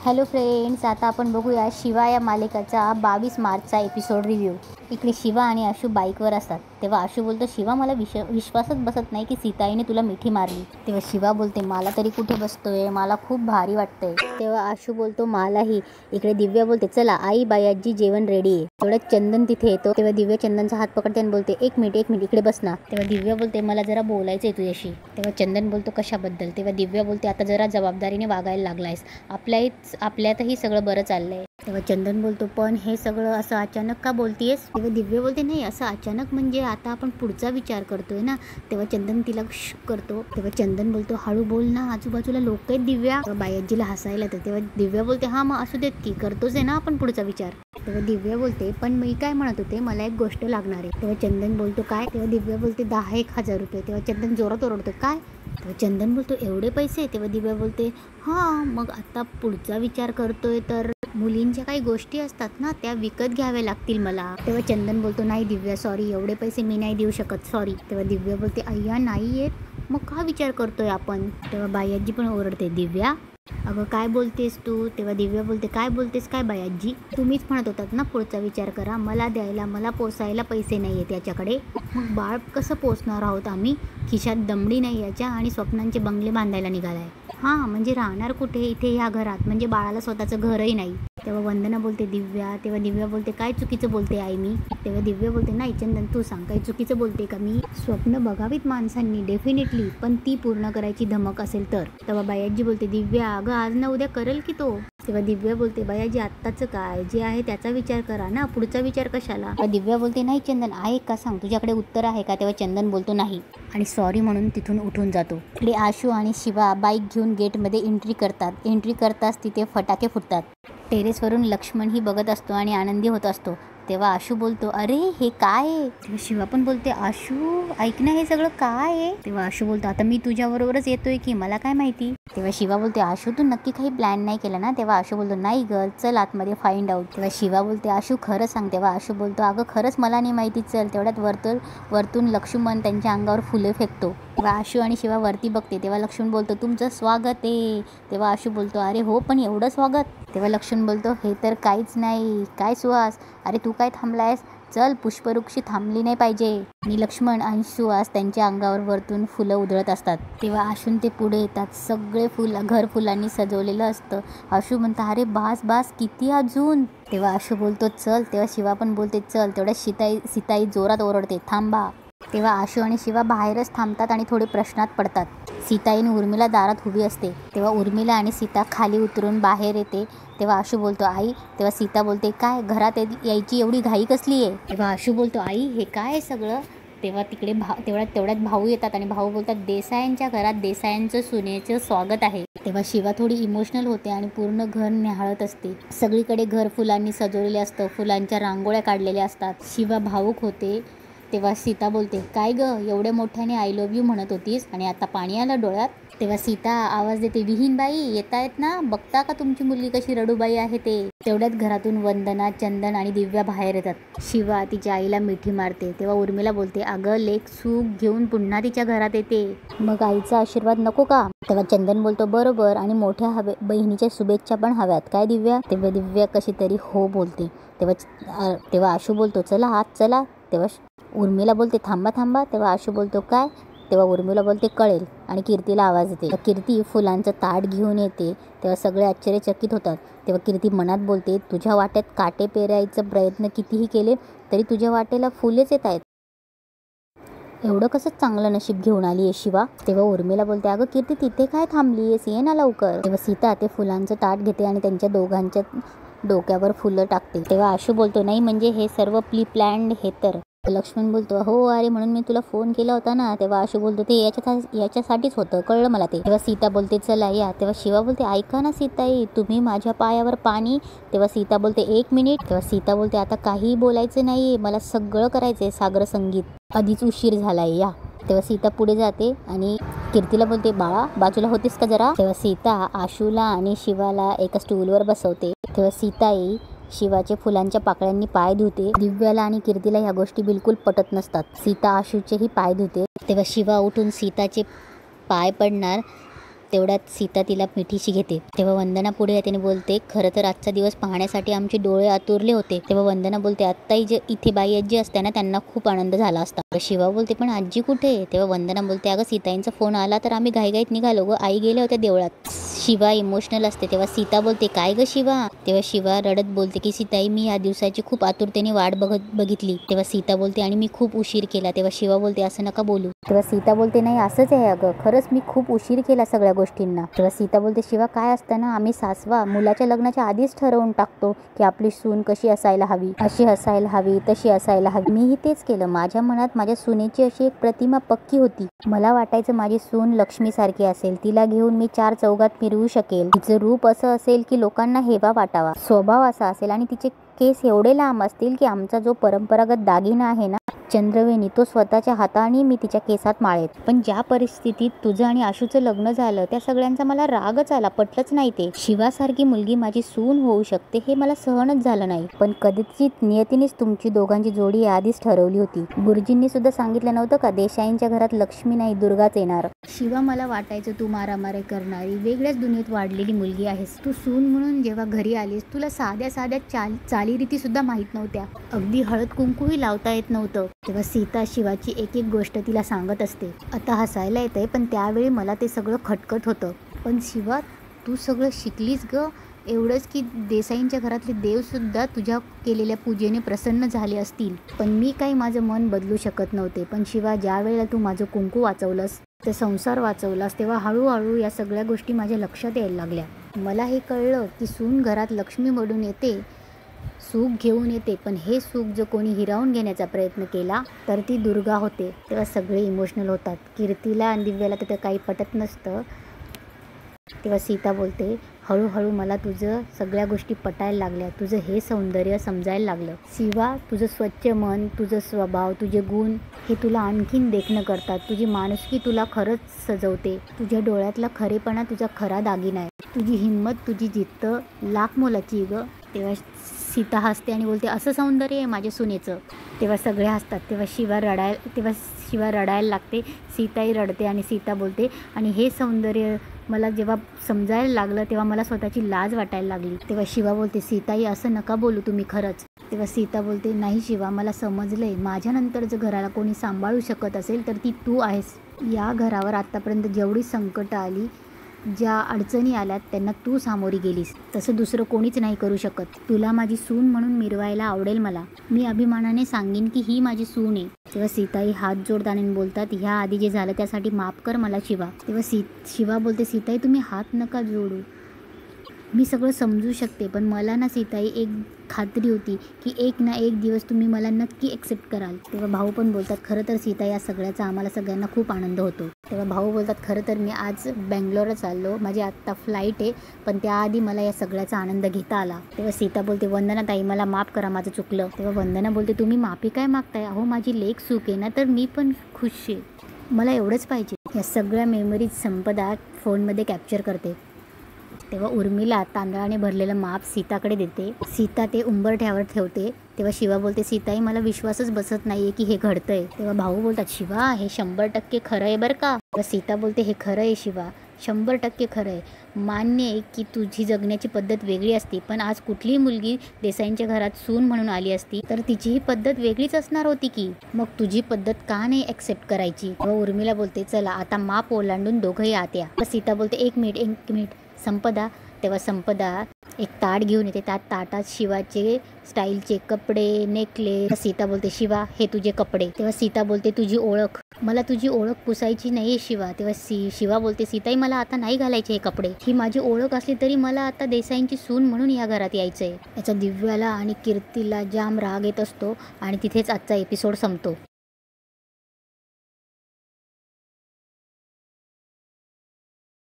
Hello friends, आता आपण बघूया शिवा या मालिकेचा 22 मार्चचा एपिसोड रिव्ह्यू। इकडे शिवा आणि आशू बाईकवर असतात तेव्हा आशू बोलतो, शिवा मला विश्वासच बसत नाही की सीताईने तुला मिठी मारली। तेव्हा शिवा बोलते, मला तरी कुठे बसतोय, मला खूप भारी वाटतंय। तेव्हा आशू बोलतो, मलाही। इकडे दिव्या बोलते, चला आई बायाजी जेवण रेडी आहे। तेवढ्यात चंदन तिथे येतो तेव्हा दिव्या चंदनचा हात पकडते आणि बोलते, एक मिनिट इकडे बस ना। तेव्हा दिव्या बोलते, मला जरा बोलायचंय तुझ्याशी। तेव्हा चंदन बोलतो, कशाबद्दल? तेव्हा दिव्या बोलते, आता जरा जबाबदारीने वागायला लागलायस, आपल्यातही सगळं बरं चाललंय। तेव्हा चंदन बोलतो, पण हे सगळं असं अचानक का बोलतीयस? तेव्हा दिव्या बोलते, नाही असं अचानक म्हणजे आता आपण पुढचा विचार करतोय ना। तेव्हा चंदन तिला करतो। तेव्हा चंदन बोलतो, हळू बोल ना, आजूबाजूला लोक आहेत दिव्या। बायाजीला हसायला येतं। तेव्हा दिव्या बोलते, हा मग असू देत की, करतोच आहे ना आपण पुढचा विचार। तेव्हा दिव्या बोलते, पण मी काय म्हणत होते, मला एक गोष्ट लागणार आहे। तेव्हा चंदन बोलतो, काय? तेव्हा दिव्या बोलते, 10,000 रुपये। तेव्हा चंदन जोरात ओरडतो, काय? तेव्हा चंदन बोलतो, एवढे पैसे? तेव्हा दिव्या बोलते, हां मग आता पुढचा विचार करतोय तर मुलींच्या काही गोष्टी असतात ना, त्या विकत घ्याव्या लागतील मला। तेव्हा चंदन बोलतो, नाही दिव्या सॉरी, एवढे पैसे मी नाही देऊ शकत, सॉरी। तेव्हा दिव्या बोलते, अय्या नाही येत, मग का विचार करतोय आपण? तेव्हा बायाजी पण ओरडते, दिव्या अगं काय बोलतेस तू? तेव्हा दिव्या बोलते, काय बोलतेस काय बायाजी? तुम्हीच म्हणत होतात ना पुढचा विचार करा, मला पोसायला पैसे नाही आहेत याच्याकडे, मग बाळ कसं पोसणार आहोत आम्ही? खिशात दमडी नाही याच्या आणि स्वप्नांचे बंगले बांधायला निघालाय। हां म्हणजे राहणार कुठे इथे ह्या घरात? म्हणजे बाळाला स्वतःचं घरही नाही। तेव्हा वंदना बोलते, दिव्या। तेव्हा दिव्या बोलते, काय चुकीचं बोलते आई मी? तेव्हा दिव्या बोलते, नाही चंदन तू सांग, काही चुकीचं बोलते का मी? स्वप्न बघावीत माणसांनी डेफिनेटली, पण ती पूर्ण करायची धमक असेल तर। तेव्हा बायाजी बोलते, दिव्या अगं आज ना उद्या करेल की तो। तेव्हा दिव्या बोलते, बायाजी आत्ताचं काय, जे आहे त्याचा विचार करा ना, पुढचा विचार कशाला? दिव्या बोलते, नाही चंदन आहे का, सांग तुझ्याकडे उत्तर आहे का? तेव्हा चंदन बोलतो, नाही, आणि सॉरी म्हणून तिथून उठून जातो। इकडे आशू आणि शिवा बाईक घेऊन गेटमध्ये एंट्री करताच तिथे फटाके फुटतात। टेरेसवरून लक्ष्मणही बघत असतो आणि आनंदी होत असतो। तेव्हा आशू बोलतो, अरे हे काय आहे? तेव्हा शिवा पण बोलते, आशू ऐक ना, हे सगळं काय आहे? तेव्हा आशू बोलतो, आता मी तुझ्याबरोबरच येतोय की, मला काय माहिती? तेव्हा शिवा बोलते, आशू तू नक्की काही प्लॅन नाही केला ना? तेव्हा आशू बोलतो, नाही गर्ल, चल आतमध्ये फाइंड आउट। तेव्हा शिवा बोलते, आशू खरं सांग। तेव्हा आशू बोलतो, अगं खरंच मला नाही माहिती, चल। तेवढ्यात वरतून लक्ष्मण त्यांच्या अंगावर फुलं फेकतो। तेव्हा आशू आणि शिवा वरती बघते तेव्हा लक्ष्मण बोलतो, तुमचं स्वागत आहे। तेव्हा आशू बोलतो, अरे हो पण एवढं स्वागत? तेव्हा लक्ष्मण बोलतो, हे तर काहीच नाही, काय सुहास, अरे तू काय थांबलायस, चल, पुष्पवृक्षी थांबली नाही पाहिजे। आणि लक्ष्मण आणि सुहास त्यांच्या अंगावर वरतून फुलं उधळत असतात। तेव्हा आशून ते पुढे येतात, सगळे घर फुलांनी सजवलेलं असतं। आशू म्हणतात, अरे बास किती अजून? तेव्हा आशू बोलतो, चल। तेव्हा शिवा पण बोलते, चल। तेवढ्या सीताई जोरात ओरडते, थांबा। तेव्हा आशू आणि शिवा बाहेरच थांबतात आणि थोडे प्रश्नात पडतात। सीताई आणि उर्मिला दारात उभी असते। तेव्हा उर्मिला आणि सीता खाली उतरून बाहेर येते। तेव्हा आशू बोलतो, आई। तेव्हा सीता बोलते, काय घरात यायची एवढी घाई कसली आहे? तेव्हा आशू बोलतो, आई हे काय आहे सगळं? तेव्हा तिकडे तेवढ्यात भाऊ येतात आणि भाऊ बोलतात, देसायांच्या घरात देसायांचं सुनेचं स्वागत आहे। तेव्हा शिवा थोडी इमोशनल होते आणि पूर्ण घर न्याहाळत असते। सगळीकडे घर फुलांनी सजवलेलं असतं, फुलांच्या रांगोळ्या काढलेल्या असतात। शिवा भावुक होते। तेव्हा सीता बोलते, काय ग एवढ्या मोठ्याने आय लव्ह यू म्हणत होतीस आणि आता पाणी आलं डोळ्यात? तेव्हा सीता आवाज देते, विहीनबाई येतायत ना, बघता का तुमची मुलगी कशी रडूबाई आहे ते? तेवढ्यात घरातून वंदना, चंदन आणि दिव्या बाहेर येतात। शिवा तिच्या आईला मिठी मारते। तेव्हा उर्मिला बोलते, अगं लेक सुख घेऊन पुन्हा तिच्या घरात येते, मग आईचा आशीर्वाद नको का? तेव्हा चंदन बोलतो, बरोबर, आणि मोठ्या बहिणीच्या शुभेच्छा पण हव्यात काय दिव्या? तेव्हा दिव्या कशी तरी हो बोलते। तेव्हा आशू बोलतो, चला आत चला। तेव्हा उर्मिला बोलते, थांबा। तेव्हा आशू बोलतो, काय? तेव्हा उर्मिला बोलते, कळेल, आणि कीर्तीला आवाज येते। कीर्ती फुलांचं ताट घेऊन येते। तेव्हा सगळे आश्चर्यचकित होतात। तेव्हा कीर्ती मनात बोलते, तुझ्या वाट्यात काटे पेरायचा प्रयत्न कितीही केले तरी तुझ्या वाटेला फुलेच येत आहेत, एवढं कसं चांगलं नशीब घेऊन आली आहे शिवा? तेव्हा उर्मिला बोलते, अगं कीर्ती तिथे काय थांबलीयस, ये ना लवकर। तेव्हा सीता ते फुलांचं ताट घेते आणि त्यांच्या दोघांच्या डोक्यावर फुलं टाकते। तेव्हा आशू बोलतो, नाही म्हणजे हे सर्व प्लॅन्ड हे तर? लक्ष्मण बोलतो, हो अरे म्हणून मी तुला फोन केला होता ना। तेव्हा आशू बोलतो, ते याच्यासाठीच होतं, कळलं मला ते। तेव्हा सीता बोलते, चला या। तेव्हा शिवा बोलते, ऐका ना सीताई, तुम्ही माझ्या पायावर पाणी। तेव्हा सीता बोलते, एक मिनिट। तेव्हा सीता बोलते, आता काही बोलायचं नाहीये, मला सगळं करायचंय, सागर संगीत, आधीच उशीर झालाय या। तेव्हा सीता पुढे जाते आणि कीर्तीला बोलते, बाळा बाजूला होतीस का जरा? तेव्हा सीता आशूला आणि शिवाला एका स्टूलवर बसवते। तेव्हा सीताई शिवाचे फुलांच्या पाकळ्यांनी पाय धुते। दिव्याला आणि कीर्तीला ह्या गोष्टी बिलकुल पटत नसतात। सीता आशूचेही पाय धुते। तेव्हा शिवा उठून सीताचे पाय पडणार तेवढ्यात सीता तिला मिठीशी घेते. तेव्हा वंदना पुढे येते आणि बोलते, खरं तर आजचा दिवस पाहण्यासाठी आमचे डोळे आतुरले होते. तेव्हा वंदना बोलते, आत्ताही जे इथे बाई आजी असते ना त्यांना खूप आनंद झाला असता. शिवा बोलते, पण आजी कुठे? तेव्हा वंदना बोलते, अगं सीताईंचा फोन आला तर आम्ही घाईघाईत निघालो ग, आई गेल्या होत्या देवळात. शिवा इमोशनल असते. तेव्हा सीता बोलते, काय ग शिवा? तेव्हा शिवा रडत बोलते की सीताई, मी या दिवसाची खूप आतुरतेने वाट बघितली. तेव्हा सीता बोलते, आणि मी खूप उशीर केला. तेव्हा शिवा बोलते, असं नका बोलू. तेव्हा सीता बोलते, नाही असंच आहे अगं, खरंच मी खूप उशीर केला सगळ्या गोष्टींना. तेव्हा सीता बोलते, शिवा काय असतं ना, आम्ही सासवा मुलाच्या लग्नाच्या आधीच ठरवून टाकतो की आपली सून कशी असायला हवी, अशी असायला हवी, तशी असायला हवी. मीही तेच केलं. माझ्या मनात माझ्या सुनेची अशी एक प्रतिमा पक्की होती. मला वाटायचं माझी सून लक्ष्मीसारखी असेल, तिला घेऊन मी 4 चौघात फिरवू शकेल, तिचं रूप असं असेल की लोकांना हेवा वाटावा, स्वभाव असा असेल आणि तिचे केस एवढे लांब असतील की आमचा जो परंपरागत दागिना आहे ना चंद्रवेणी, तो स्वतःच्या हाताने मी तिच्या केसात माळेत. पण ज्या परिस्थितीत तुझं आणि आशूचं लग्न झालं त्या सगळ्यांचा मला रागच आला, पटलंच नाही ते. शिवासारखी मुलगी माझी सून होऊ शकते हे मला सहनच झालं नाही. पण कदाचित नियतीनेच तुमची दोघांची जोडी आधीच ठरवली होती. गुरुजींनी सुद्धा सांगितलं नव्हतं का, देसाईंच्या घरात लक्ष्मी नाही दुर्गाच येणार. शिवा, मला वाटायचं तू मारामारी करणारी वेगळ्याच दुनियेत वाढलेली मुलगी आहेस. तू सून म्हणून जेव्हा घरी आलीस तुला साध्या साध्या चालीरीती सुद्धा माहीत नव्हत्या, अगदी हळद कुंकूही लावता येत नव्हतं. तेव्हा सीता शिवाची एक एक गोष्ट तिला सांगत असते. आता हसायला येतंय पण त्यावेळी मला ते सगळं खटकत होतं. पण शिवा, तू सगळं शिकलीस ग, एवढंच की देसाईंच्या घरातले देवसुद्धा तुझ्या केलेल्या पूजेने प्रसन्न झाले असतील. पण मी काही माझं मन बदलू शकत नव्हते. पण शिवा, ज्या वेळेला तू माझं कुंकू वाचवलंस, ते संसार वाचवलास, तेव्हा हळूहळू या सगळ्या गोष्टी माझ्या लक्षात यायला लागल्या. मला हे कळलं की सून घरात लक्ष्मी म्हणून येते, सुख घेऊन येते, पण हे सुख जर कोणी हिरावून घेण्याचा प्रयत्न केला तर ती दुर्गा होते. तेव्हा सगळे इमोशनल होतात. कीर्तीला आणि दिव्याला तर काही पटत नसतं. तेव्हा सीता बोलते, हळूहळू मला तुझं सगळ्या गोष्टी पटायला लागल्या, तुझं हे सौंदर्य समजायला लागलं. शिवा, तुझं स्वच्छ मन, तुझं स्वभाव, तुझे गुण हे तुला आणखीन देखणं करतात. तुझी माणुसकी तुला खरंच सजवते. तुझ्या डोळ्यातला खरेपणा तुझा खरा दागिना आहे. तुझी हिंमत, तुझी जिद्द लाख मोलाची ग. तेव्हा सीता हसते आणि बोलते, असं सौंदर्य आहे माझ्या सुनेचं. तेव्हा सगळे हसतात. तेव्हा शिवा रडायला लागते. सीताही रडते आणि सीता बोलते, आणि हे सौंदर्य मला जेव्हा समजायला लागलं तेव्हा मला स्वतःची लाज वाटायला लागली. तेव्हा शिवा बोलते, सीताई असं नका बोलू तुम्ही खरंच. तेव्हा सीता बोलते, नाही शिवा, मला समजलंय, माझ्यानंतर जर घराला कोणी सांभाळू शकत असेल तर ती तू आहेस. या घरावर आत्तापर्यंत जेवढी संकटं आली, ज्या अडचणी आल्यात त्यांना तू सामोरी गेलीस, तसं दुसरं कोणीच नाही करू शकत. तुला माझी सून म्हणून मिरवायला आवडेल मला. मी अभिमानाने सांगेन की ही माझी सून आहे. तेव्हा सीताई हात जोडताना बोलतात, ह्या आधी जे झालं त्यासाठी माफ कर मला शिवा. तेव्हा शिवा बोलते, सीताई तुम्ही हात नका जोडू, मी सगळं समजू शकते, पण मला ना सीताई एक खात्री होती की एक ना एक दिवस तुम्ही मला नक्की एक्सेप्ट कराल. तेव्हा भाऊ पण बोलतात, खरं तर सीता या सगळ्याचा आम्हाला सगळ्यांना खूप आनंद होतो. तेव्हा भाऊ बोलतात, खरं तर मी आज बँगलोरला चाललो, माझी आत्ता फ्लाईट आहे, पण त्याआधी मला या सगळ्याचा आनंद घेता आला. तेव्हा सीता बोलते, वंदना ताई मला माफ करा, माझं चुकलं. तेव्हा वंदना बोलते, तुम्ही माफी काय मागताय? अहो माझी लेक सुख आहे ना, तर मी पण खुश आहे, मला एवढंच पाहिजे. या सगळ्या मेमरीज संपदा फोनमध्ये कॅप्चर करते. तेव्हा उर्मिला तांदळाने भरलेलं माप सीताकडे देते. सीता ते उंबरठ्यावर ठेवते. तेव्हा शिवा बोलते, सीताई मला विश्वासच बसत नाहीये की हे घडतंय. तेव्हा भाऊ बोलतात, शिवा हे 100% खरं आहे बरं का. तेव्हा सीता बोलते, हे खरं आहे शिवा, 100% खरं आहे. मान्य आहे की तुझी जगण्याची पद्धत वेगळी असती, पण आज कुठलीही मुलगी देसाईंच्या घरात सून म्हणून आली असती तर तिचीही पद्धत वेगळीच असणार होती की. मग तुझी पद्धत का नाही एक्सेप्ट करायची? व उर्मिला बोलते, चला आता माप ओलांडून दोघंही आत या. सीता बोलते, एक मिनिट संपदा. तेव्हा संपदा एक ताट घेऊन येते. त्या ताटात शिवाचे स्टाईलचे कपडे, नेकलेस. सीता बोलते, शिवा हे तुझे कपडे. तेव्हा सीता बोलते, तुझी ओळख, मला तुझी ओळख पुसायची नाहीये शिवा. तेव्हा शिवा बोलते, सीताई मला आता नाही घालायचे हे कपडे, ही माझी ओळख असली तरी मला आता देसाईंची सून म्हणून या घरात यायचंय. याचा दिव्याला आणि कीर्तीला जाम राग येत असतो आणि तिथेच आजचा एपिसोड संपतो.